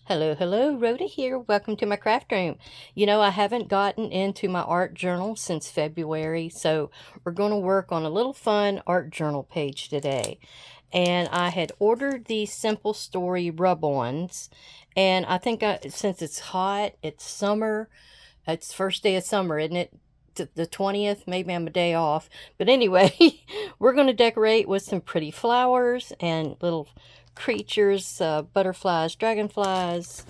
Hello, hello, Rhoda here. Welcome to my craft room. You know, I haven't gotten into my art journal since February, so we're going to work on a little fun art journal page today. And I had ordered these Simple Story rub-ons, and I think since it's hot, it's summer, it's first day of summer, isn't it? The 20th, maybe I'm a day off. But anyway, we're going to decorate with some pretty flowers and little creatures, butterflies, dragonflies,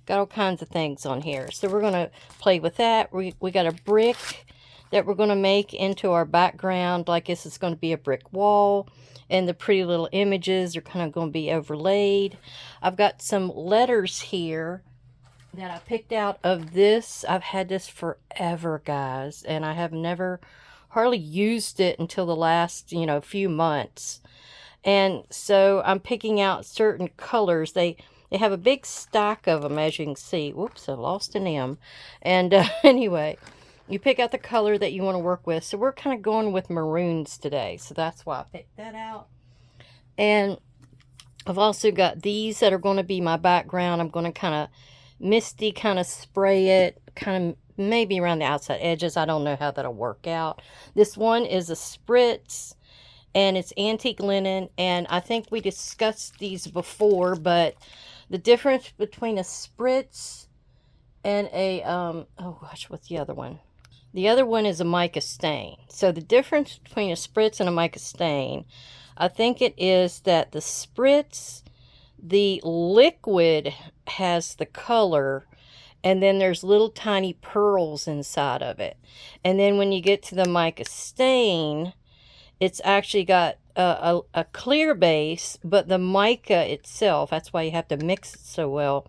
got all kinds of things on here. So we're going to play with that. We got a brick that we're going to make into our background. Like this is going to be a brick wall. And the pretty little images are kind of going to be overlaid. I've got some letters here that I picked out of this. I've had this forever, guys, and I have never hardly used it until the last, few months. And so I'm picking out certain colors. They have a big stack of them, as you can see. Whoops, I lost an M. And anyway, you pick out the color that you want to work with. So we're kind of going with maroons today. So that's why I picked that out. And I've also got these that are going to be my background. I'm going to kind of misty kind of spray it, kind of maybe around the outside edges. I don't know how that'll work out. This one is a spritz, and it's antique linen, and I think we discussed these before, but the difference between a spritz and a oh gosh, what's the other one? The other one is a mica stain. So the difference between a spritz and a mica stain, I think it is that the spritz, the liquid has the color, and then there's little tiny pearls inside of it. And then when you get to the mica stain, it's actually got a clear base, but the mica itself, that's why you have to mix it so well,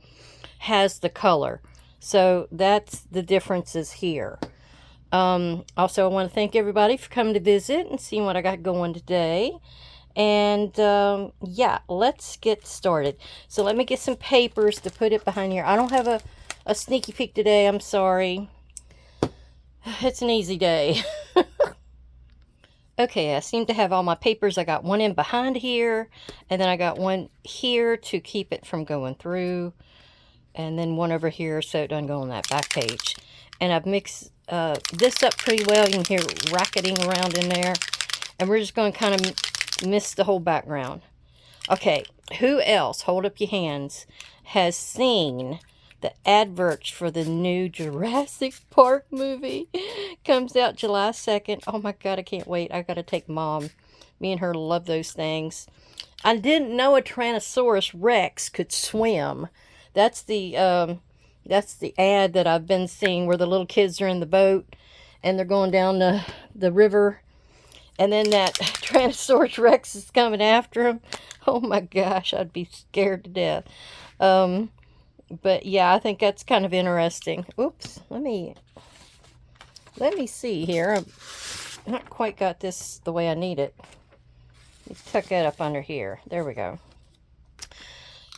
has the color. So that's the differences here. Also, I want to thank everybody for coming to visit and seeing what I got going today. And yeah, let's get started. So let me get some papers to put it behind here. I don't have a sneaky peek today. I'm sorry. It's an easy day. Okay, I seem to have all my papers. I got one in behind here, and then I got one here to keep it from going through, and then one over here so it doesn't go on that back page. And I've mixed this up pretty well. You can hear racketing around in there. And we're just going to kind of mist the whole background. Okay, who else, hold up your hands, has seen the adverts for the new Jurassic Park movie? Comes out July 2nd. Oh my God, I can't wait. I got to take Mom. Me and her love those things. I didn't know a Tyrannosaurus Rex could swim. That's the ad that I've been seeing where the little kids are in the boat and they're going down the river. And then that Tyrannosaurus Rex is coming after him. Oh my gosh, I'd be scared to death. But yeah, I think that's kind of interesting. Oops, let me see here. I've not quite got this the way I need it. Let's tuck that up under here. There we go.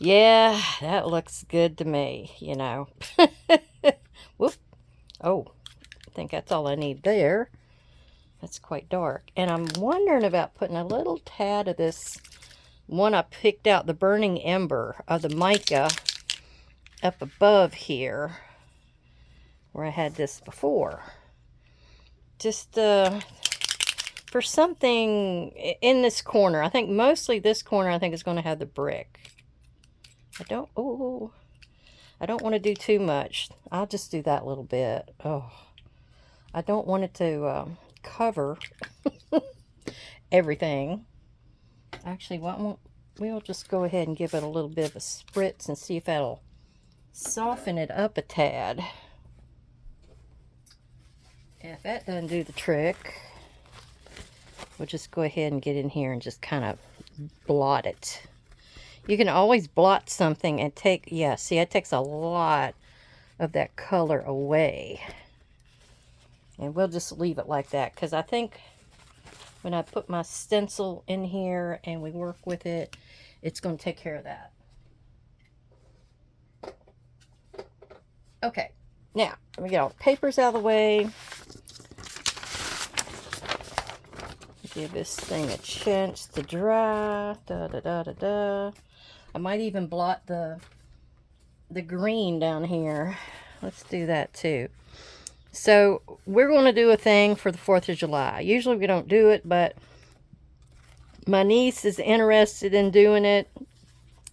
Yeah, that looks good to me, you know. Whoop. Oh, I think that's all I need there. That's quite dark. And I'm wondering about putting a little tad of this one I picked out, the burning ember of the mica, up above here where I had this before. Just for something in this corner. I think mostly this corner I think is going to have the brick. I don't want to do too much. I'll just do that little bit. Oh, I don't want it to cover everything. Actually, we'll just go ahead and give it a little bit of a spritz and see if that'll soften it up a tad. If that doesn't do the trick, we'll just go ahead and get in here and just kind of blot it. You can always blot something and see, it takes a lot of that color away. And we'll just leave it like that, because I think when I put my stencil in here and we work with it, it's going to take care of that. Okay, now, let me get all the papers out of the way. Give this thing a chance to dry. I might even blot the the green down here. Let's do that too. So we're going to do a thing for the 4th of July. Usually we don't do it, but my niece is interested in doing it.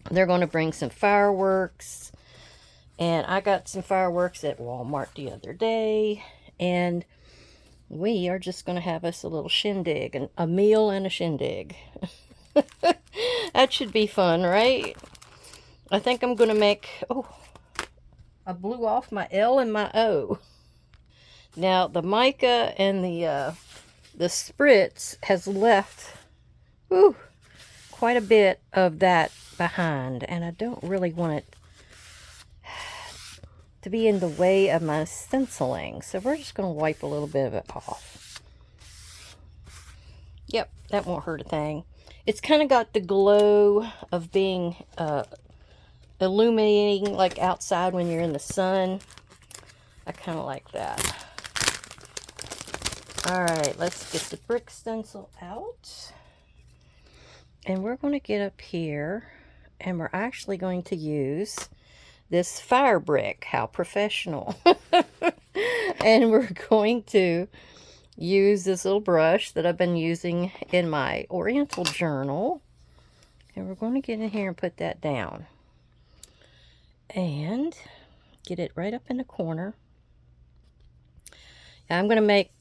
They're going to bring some fireworks. And I got some fireworks at Walmart the other day. And we are just going to have us a little shindig. And a meal and a shindig. That should be fun, right? I think I'm going to make... Oh, I blew off my L and my O. Now, the mica and the spritz has left quite a bit of that behind. And I don't really want it to be in the way of my stenciling. So we're just going to wipe a little bit of it off. Yep, that won't hurt a thing. It's kind of got the glow of being illuminating like outside when you're in the sun. I kind of like that. Alright, let's get the brick stencil out. And we're going to get up here and we're actually going to use this fire brick. How professional. And we're going to use this little brush that I've been using in my Oriental journal. And we're going to get in here and put that down. And get it right up in the corner. I'm going to make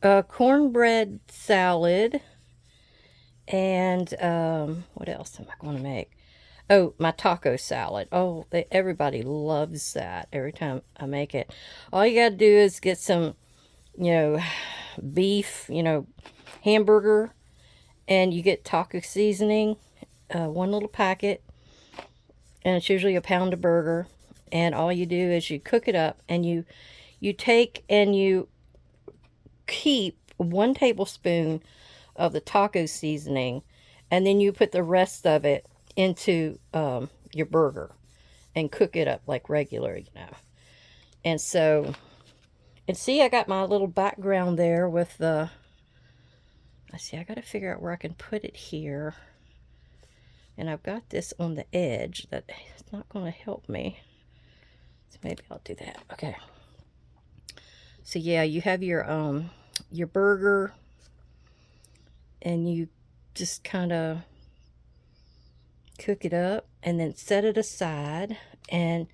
a cornbread salad. And what else am I going to make? Oh, my taco salad. Oh, everybody loves that every time I make it. All you got to do is get some, beef, hamburger. And you get taco seasoning. One little packet. And it's usually a pound of burger. And all you do is you cook it up. And you take and you keep 1 tablespoon of the taco seasoning. And then you put the rest of it into your burger and cook it up like regular, And so, and see, I got my little background there with the, I got to figure out where I can put it here. And I've got this on the edge that is not going to help me. So maybe I'll do that. Okay. So yeah, you have your burger and you just kind of cook it up and then set it aside, and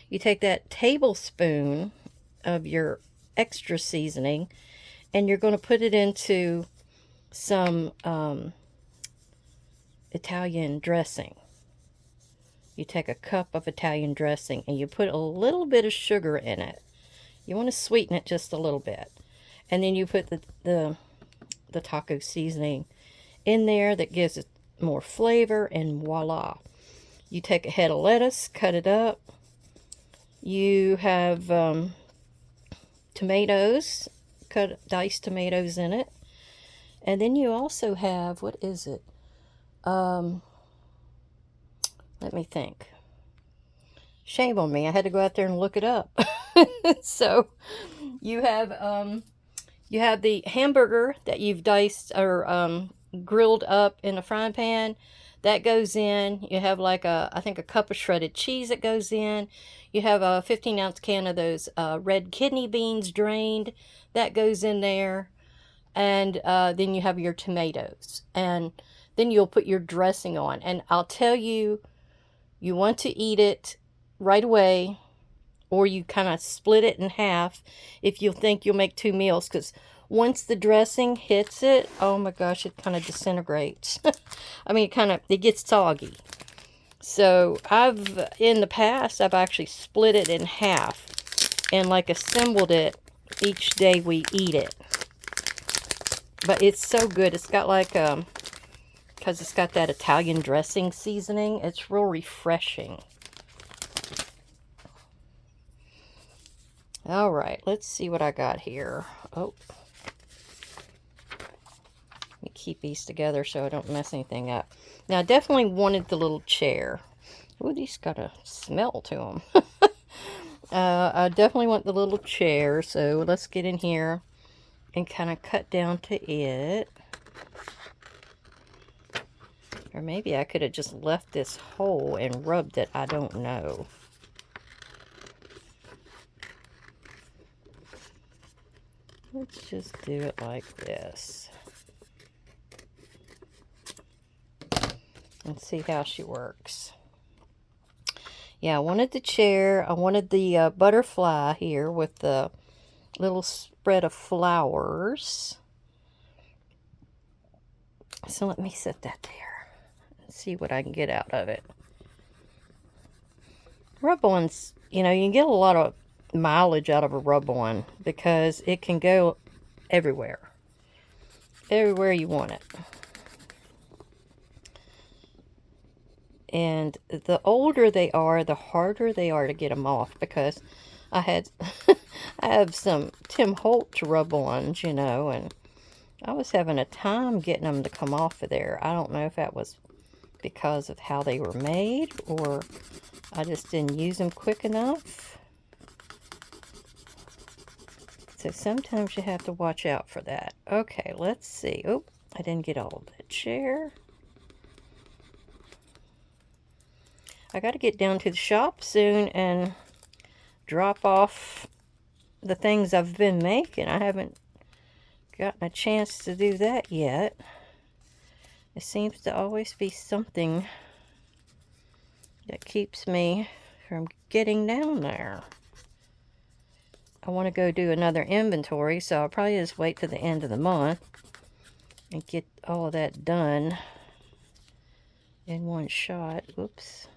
you take that tablespoon of your extra seasoning and you're going to put it into some Italian dressing. You take a cup of Italian dressing and you put a little bit of sugar in it. You want to sweeten it just a little bit, and then you put the taco seasoning in there that gives it more flavor, and voila. You take a head of lettuce, cut it up. You have tomatoes, diced tomatoes in it. And then you also have, what is it? Let me think. Shame on me. I had to go out there and look it up. So you have the hamburger that you've diced or grilled up in a frying pan. That goes in. You have like I think a cup of shredded cheese that goes in. You have a 15-ounce can of those red kidney beans drained. That goes in there. And then you have your tomatoes. And then you'll put your dressing on. And I'll tell you, you want to eat it right away, or you kind of split it in half if you think you'll make 2 meals, because once the dressing hits it, oh my gosh, it kind of disintegrates. I mean, it gets soggy. So in the past, I've actually split it in half and like assembled it each day we eat it. But it's so good. It's got like, because it's got that Italian dressing seasoning, it's real refreshing. All right, let's see what I got here. Oh, let me keep these together so I don't mess anything up. Now, I definitely wanted the little chair. Oh, these got a smell to them. I definitely want the little chair, so let's get in here and kind of cut down to it. Or maybe I could have just left this hole and rubbed it. I don't know. Let's just do it like this. And see how she works. Yeah, I wanted the chair. I wanted the butterfly here with the little spread of flowers. So let me set that there and see what I can get out of it. Rub-ons, you know, you can get a lot of mileage out of a rub-on because it can go everywhere. Everywhere you want it. And the older they are, the harder they are to get them off, because I had I have some Tim Holtz rub-ons, you know, and I was having a time getting them to come off of there. I don't know if that was because of how they were made, or I just didn't use them quick enough. So sometimes you have to watch out for that. Okay, let's see. Oh, I didn't get all of the chair. I got to get down to the shop soon and drop off the things I've been making. I haven't gotten a chance to do that yet. It seems to always be something that keeps me from getting down there. I want to go do another inventory, so I'll probably just wait till the end of the month and get all of that done in one shot. Oops.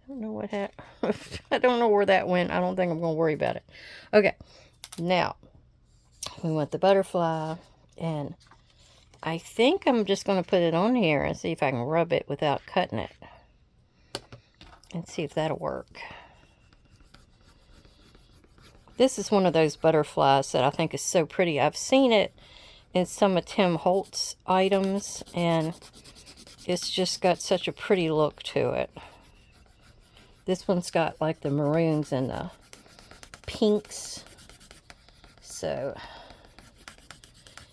I don't know what happened. I don't know where that went. I don't think I'm going to worry about it. Okay. Now, we want the butterfly, and I think I'm just going to put it on here and see if I can rub it without cutting it. And see if that'll work. This is one of those butterflies that I think is so pretty. I've seen it in some of Tim Holtz items, and it's just got such a pretty look to it. This one's got like the maroons and the pinks, so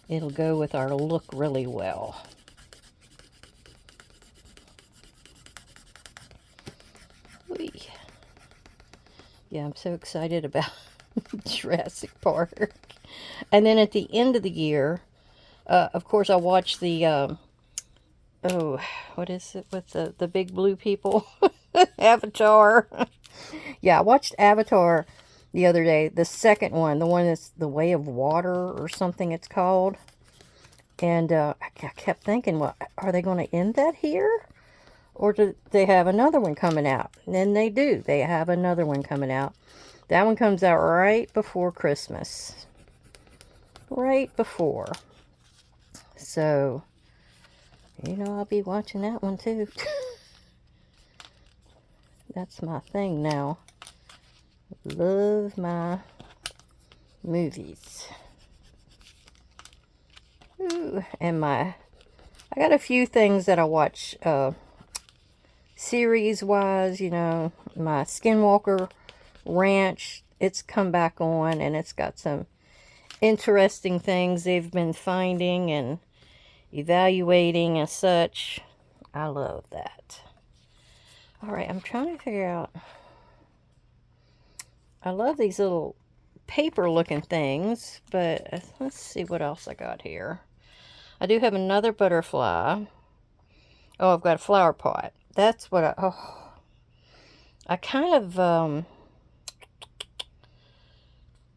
it'll go with our look really well. Whee. Yeah, I'm so excited about Jurassic Park. And then at the end of the year, of course, I watched the, oh, what is it with the big blue people? Avatar. Yeah, I watched Avatar the other day. The second one, the one that's The Way of Water or something it's called. And I kept thinking, well, are they going to end that here? Or do they have another one coming out? And then they do. They have another one coming out. That one comes out right before Christmas. Right before. So, you know, I'll be watching that one too. That's my thing now. Love my movies. Ooh, and I got a few things that I watch series-wise, you know. My Skinwalker Ranch, it's come back on, and it's got some interesting things they've been finding and evaluating and such. I love that. Alright, I'm trying to figure out, I love these little paper looking things, but let's see what else I got here. I do have another butterfly. Oh, I've got a flower pot. That's what I kind of,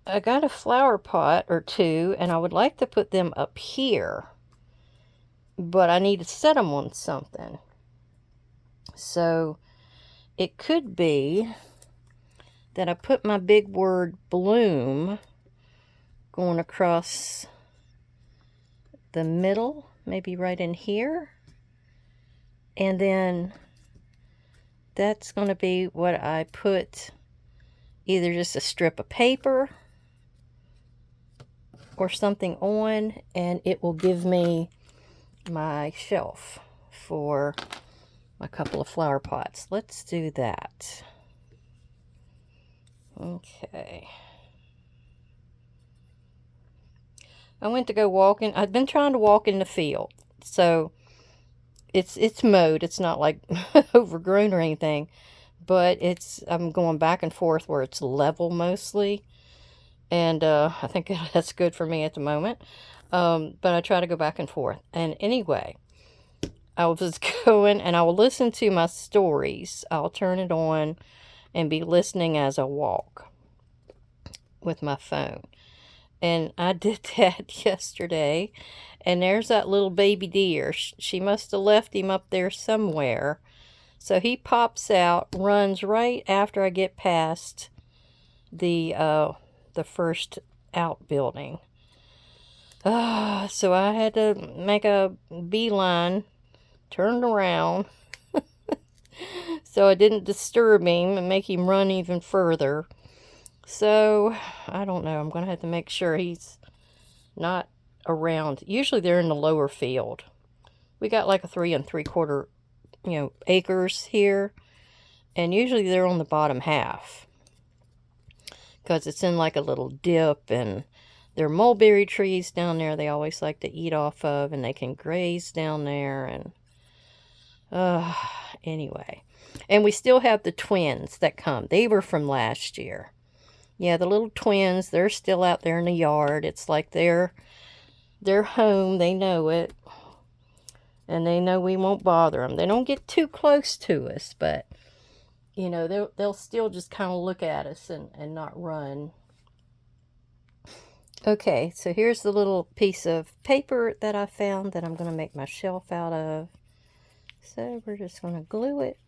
I got a flower pot or two, and I would like to put them up here, but I need to set them on something. So it could be that I put my big word bloom going across the middle, maybe right in here. And then that's going to be what I put, either just a strip of paper or something on, and it will give me my shelf for a couple of flower pots. Let's do that. Okay. I went to go walking. I've been trying to walk in the field. So it's mowed. It's not like overgrown or anything. But I'm going back and forth where it's level mostly. And I think that's good for me at the moment. But I try to go back and forth. And anyway, I was going and I will listen to my stories. I'll turn it on and be listening as I walk with my phone. And I did that yesterday. And there's that little baby deer. She must have left him up there somewhere. So he pops out, runs right after I get past the first outbuilding. So I had to make a beeline, turned around, so I didn't disturb him and make him run even further. So, I don't know. I'm going to have to make sure he's not around. Usually they're in the lower field. We got like a 3 3/4, acres here. And usually they're on the bottom half. Because it's in like a little dip. And there are mulberry trees down there they always like to eat off of. And they can graze down there. And, anyway. And we still have the twins that come. They were from last year. Yeah, the little twins, they're still out there in the yard. It's like they're home. They know it. And they know we won't bother them. They don't get too close to us, but, they'll still just kind of look at us and not run. Okay, so here's the little piece of paper that I found that I'm going to make my shelf out of. So we're just going to glue it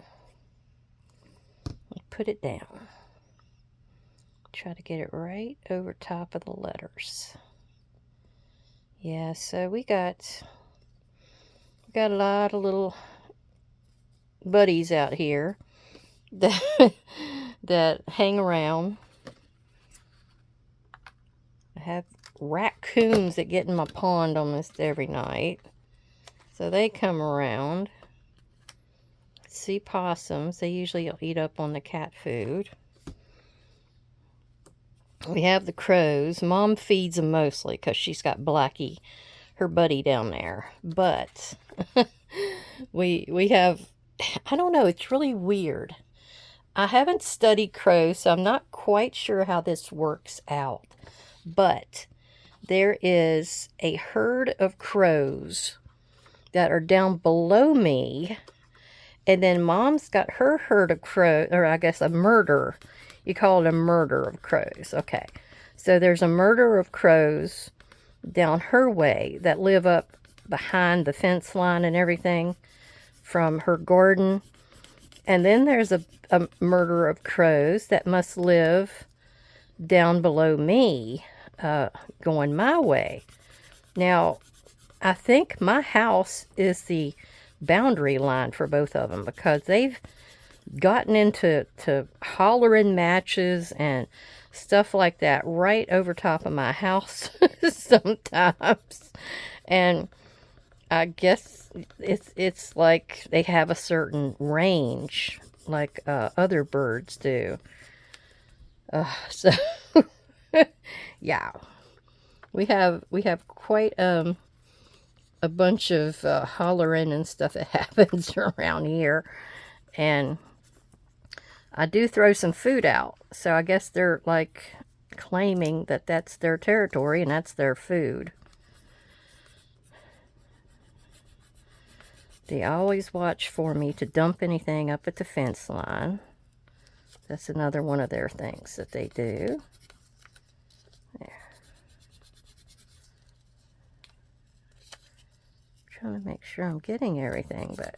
and put it down. Try to get it right over top of the letters. Yeah, so we got a lot of little buddies out here that hang around. I have raccoons that get in my pond almost every night. So they come around. Sea possums, they usually eat up on the cat food. We have the crows. Mom feeds them mostly because she's got Blackie, her buddy, down there. But we have, I don't know, it's really weird. I haven't studied crows, so I'm not quite sure how this works out. But there is a herd of crows that are down below me. And then Mom's got her herd of crows, or I guess a murder. You call it a murder of crows. Okay. So there's a murder of crows down her way that live up behind the fence line and everything from her garden. And then there's a murder of crows that must live down below me, going my way. Now, I think my house is the boundary line for both of them because they've gotten into hollering matches and stuff like that right over top of my house sometimes. And I guess it's like they have a certain range like other birds do. So yeah, we have quite a bunch of hollering and stuff that happens around here. And I do throw some food out. So I guess they're like claiming that that's their territory and that's their food. They always watch for me to dump anything up at the fence line. That's another one of their things that they do. There. Trying to make sure I'm getting everything, but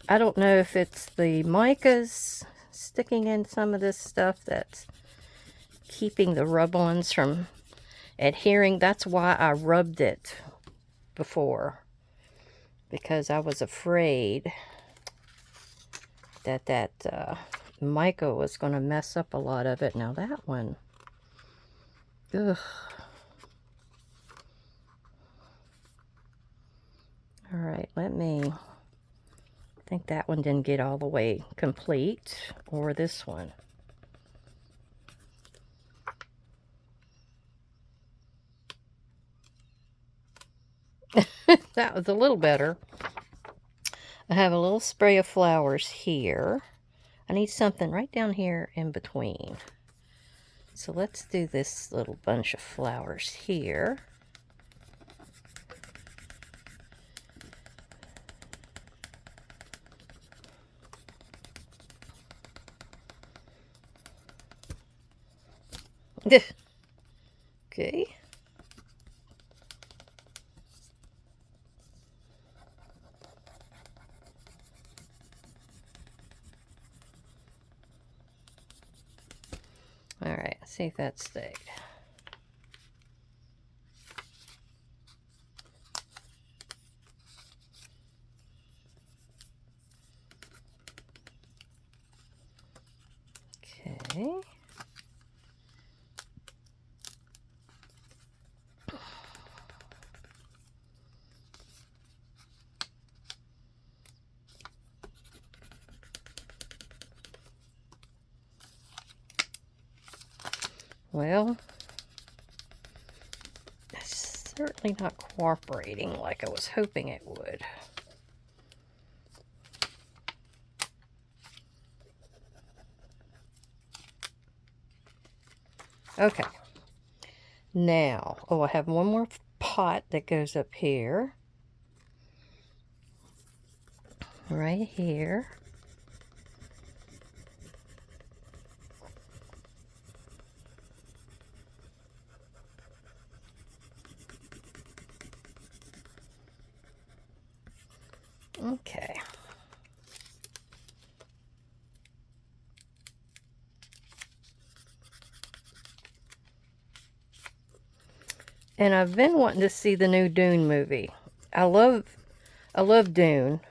I don't know if it's the micas sticking in some of this stuff that's keeping the rub-ons from adhering. That's why I rubbed it before, because I was afraid that mica was going to mess up a lot of it. Now that one, ugh. All right, I think that one didn't get all the way complete, or this one. That was a little better. I have a little spray of flowers here. I need something right down here in between. So let's do this little bunch of flowers here. Okay. All right, let's see if that stayed. Okay. Well, it's certainly not cooperating like I was hoping it would. Okay. Now, oh, I have one more pot that goes up here. Right here. Okay. And I've been wanting to see the new Dune movie. I love Dune.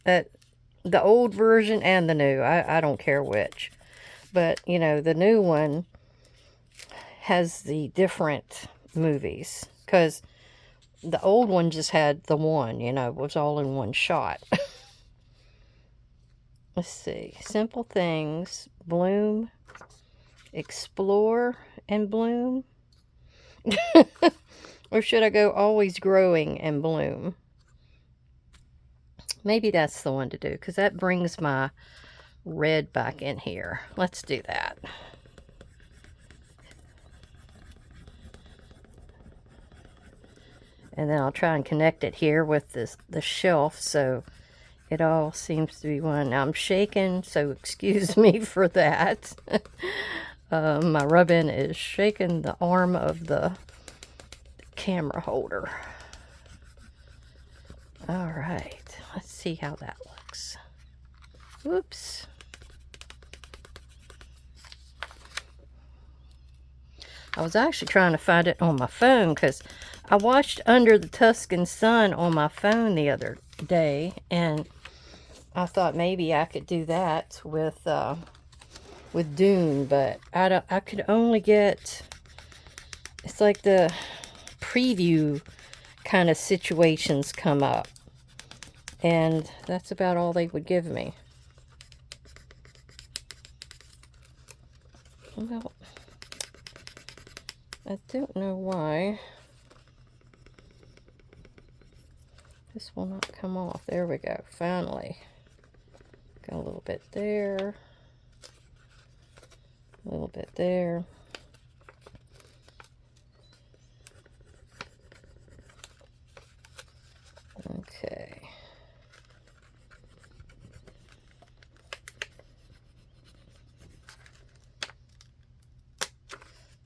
The old version and the new. I don't care which. But, you know, the new one has the different movies. Because the old one just had the one, you know, it was all in one shot. Let's see. Simple things. Bloom. Explore and bloom. Or should I go always growing and bloom? Maybe that's the one to do, because that brings my red back in here. Let's do that. And then I'll try and connect it here with the shelf, so it all seems to be one. Now I'm shaking, so excuse me for that. My rub-in is shaking the arm of the camera holder. All right, let's see how that looks. Whoops. I was actually trying to find it on my phone because I watched Under the Tuscan Sun on my phone the other day, and I thought maybe I could do that with Dune, but I could only get, it's like the preview kind of situations come up, and that's about all they would give me. Well, I don't know why this will not come off. There we go, finally. Got a little bit there, a little bit there. Okay.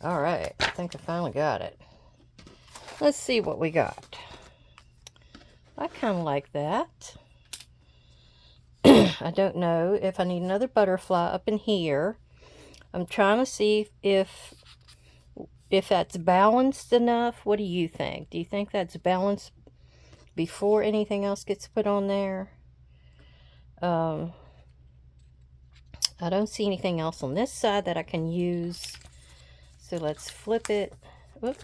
All right, I think I finally got it. Let's see what we got. I kind of like that. I don't know if I need another butterfly up in here. I'm trying to see if that's balanced enough. What do you think? Do you think that's balanced before anything else gets put on there? I don't see anything else on this side that I can use. So let's flip it. Whoop.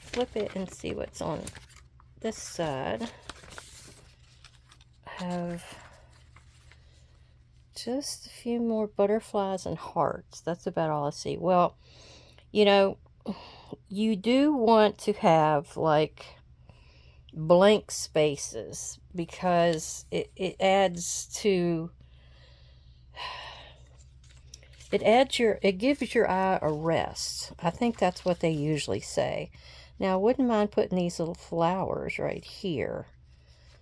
Flip it and see what's on this side. I have just a few more butterflies and hearts. That's about all I see. Well, you know, you do want to have like blank spaces because it adds to it gives your eye a rest. I think that's what they usually say. Now, I wouldn't mind putting these little flowers right here.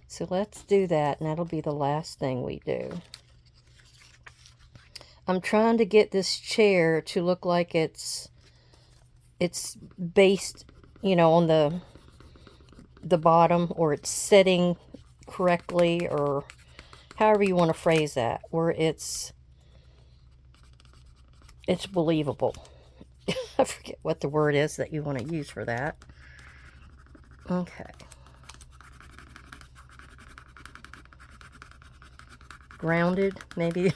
So let's do that, and that'll be the last thing we do. I'm trying to get this chair to look like it's based, on the bottom, or it's sitting correctly, or however you want to phrase that, where it's believable. I forget what the word is that you want to use for that. Okay. Grounded, maybe.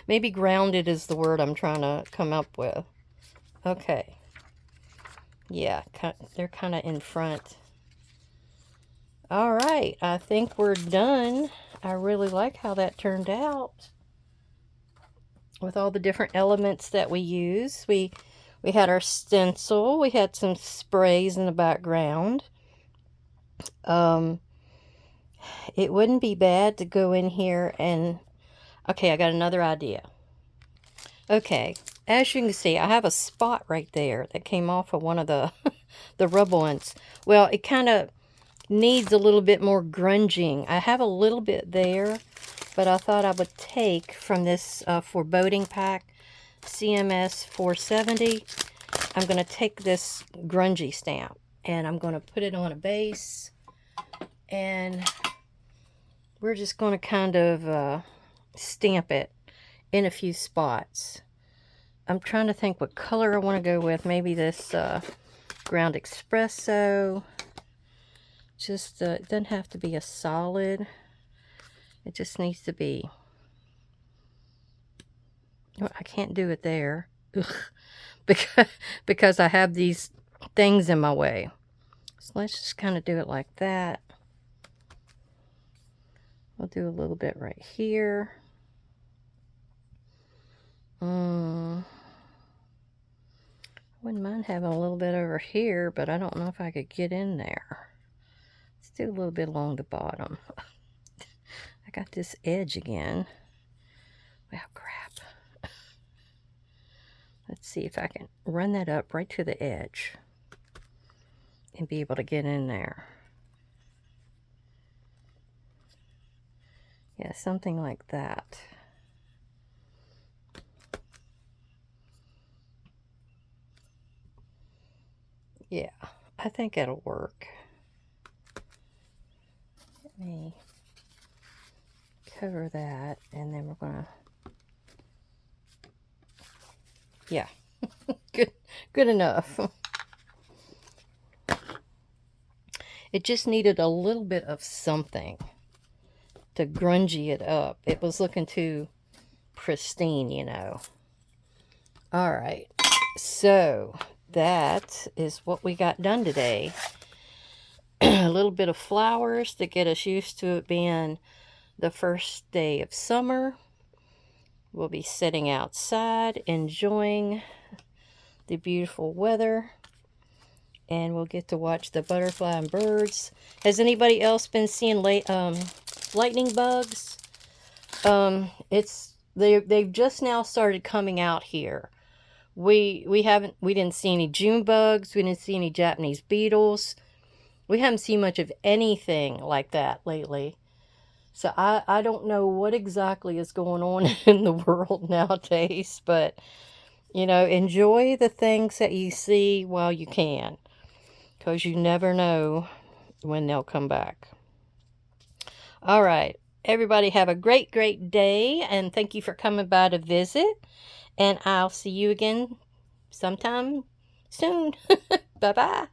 Maybe grounded is the word I'm trying to come up with. Okay. Yeah, they're kind of in front. All right, I think we're done. I really like how that turned out with all the different elements that we use. We had our stencil. We had some sprays in the background. It wouldn't be bad to go in here and... Okay, I got another idea. Okay, as you can see, I have a spot right there that came off of one of the, the rub-ons. Well, it kind of needs a little bit more grunging. I have a little bit there, but I thought I would take from this foreboding pack, CMS 470. I'm going to take this grungy stamp, and I'm going to put it on a base, and we're just going to kind of stamp it in a few spots. I'm trying to think what color I want to go with. Maybe this ground espresso. Just it doesn't have to be a solid. It just needs to be... Oh, I can't do it there. Ugh. Because I have these things in my way. So let's just kind of do it like that. We'll do a little bit right here. Wouldn't mind having a little bit over here, but I don't know if I could get in there. Let's do a little bit along the bottom. I got this edge again. Well, crap. Let's see if I can run that up right to the edge and be able to get in there. Yeah, something like that. Yeah, I think it'll work. Let me cover that, and then we're gonna... Yeah, good enough. It just needed a little bit of something to grungy it up. It was looking too pristine, All right, so that is what we got done today. A little bit of flowers to get us used to it being the first day of summer. We'll be sitting outside enjoying the beautiful weather, and we'll get to watch the butterfly and birds. Has anybody else been seeing lightning bugs? They've just now started coming out here. We didn't see any June bugs. We didn't see any Japanese beetles. We haven't seen much of anything like that lately. So I don't know what exactly is going on in the world nowadays, but, enjoy the things that you see while you can, because you never know when they'll come back. All right, everybody have a great, great day, and thank you for coming by to visit, and I'll see you again sometime soon. Bye-bye.